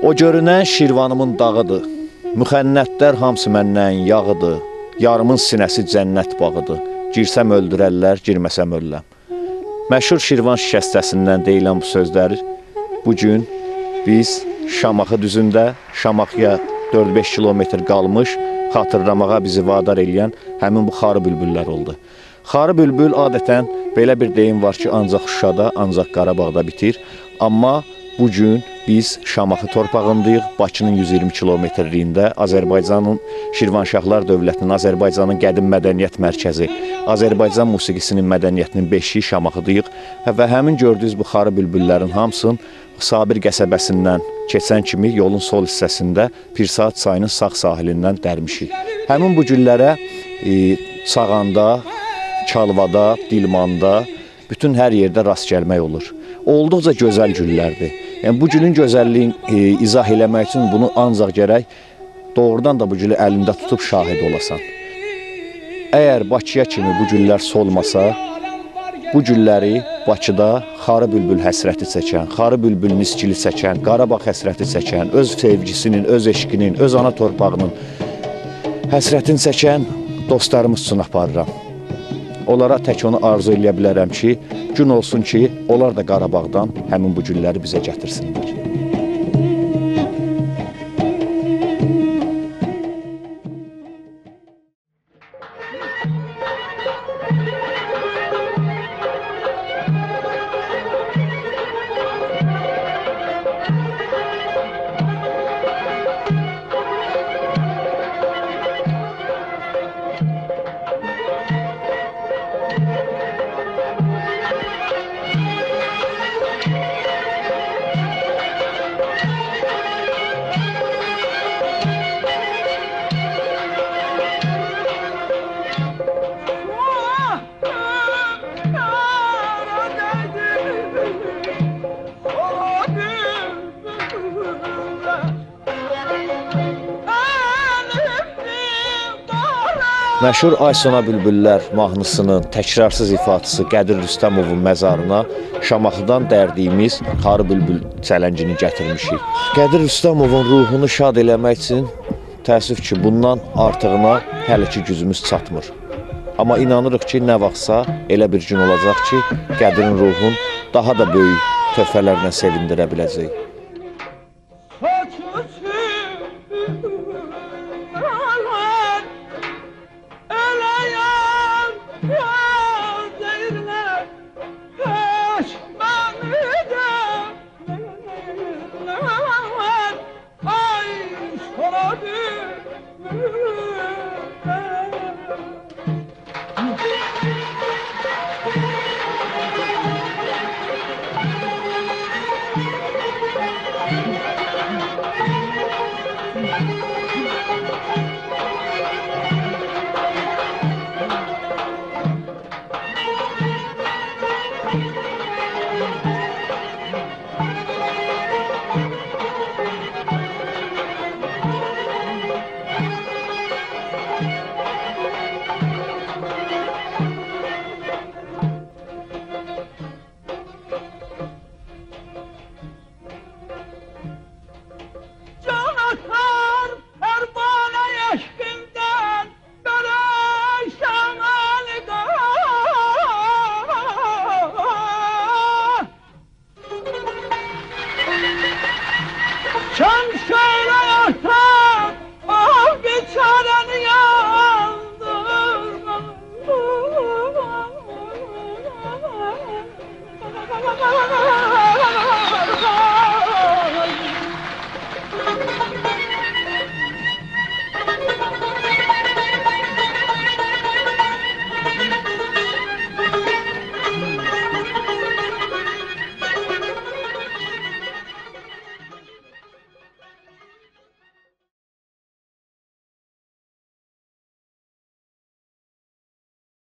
O görünən Şirvanımın dağıdır, müxənnətlər hamısı məndən yağıdır, yarımın sinəsi cənnət bağıdır, girsəm öldürərlər, girməsəm ölləm. Məşhur Şirvan şikəstəsindən deyilən bu sözləri bugün biz Şamaxı düzündə, Şamaxıya 4-5 kilometr qalmış, xatırlamağa bizi vadar eləyən həmin bu xarı bülbüllər oldu. Xarı bülbül adətən belə bir deyim var ki, ancaq Şuşada, ancaq Qarabağda bitir. Amma bugün biz Şamaxı torpağındayıq, Bakının 120 kilometrliyində, Azərbaycanın Şirvanşahlar Dövlətinin, Azərbaycanın qədim mədəniyyət mərkəzi, Azərbaycan musiqisinin mədəniyyətinin beşiyi Şamaxıdayıq və həmin gördüyünüz bu xarı bülbüllərin hamısını Sabir qəsəbəsindən keçən kimi yolun sol hissəsində Pirsaat çayının sağ sahilindən dərmişik. Həmin bu güllərə Sağanda, Çalvada, Dilmanda, bütün hər yerdə rast gəlmək olur. Olduqca gözəl güllərdir. Yəni, bu gülün gözəlliyini izah eləmək üçün bunu ancaq gərək doğrudan da bu gülü əlində tutub şahid olasan. Əgər Bakıya kimi bu güllər solmasa, bu gülləri Bakıda xarı bülbül həsrəti çəkən, xarı bülbül miskili çəkən, Qarabağ həsrəti çəkən, öz sevgisinin, öz eşqinin, öz ana torpağının həsrətini çəkən dostlarımız üçün aparıram. Onlara tək onu arzu eləyə bilərəm ki, gün olsun ki, onlar da Qarabağdan həmin bu gülləri bizə gətirsinlər. Məşhur Aysona Bülbüllər mahnısının təkrarsız ifadəsi Qədir Rüstəmovun məzarına Şamaxıdan dərdiyimiz xarı bülbül çələngini gətirmişik. Qədir Rüstəmovun ruhunu şad eləmək üçün təəssüf ki, bundan artığına hələ ki gücümüz çatmır. Amma inanırıq ki, nə vaxtsa elə bir gün olacaq ki, Qədirin ruhun daha da böyük töhfələrlə sevindirə biləcək.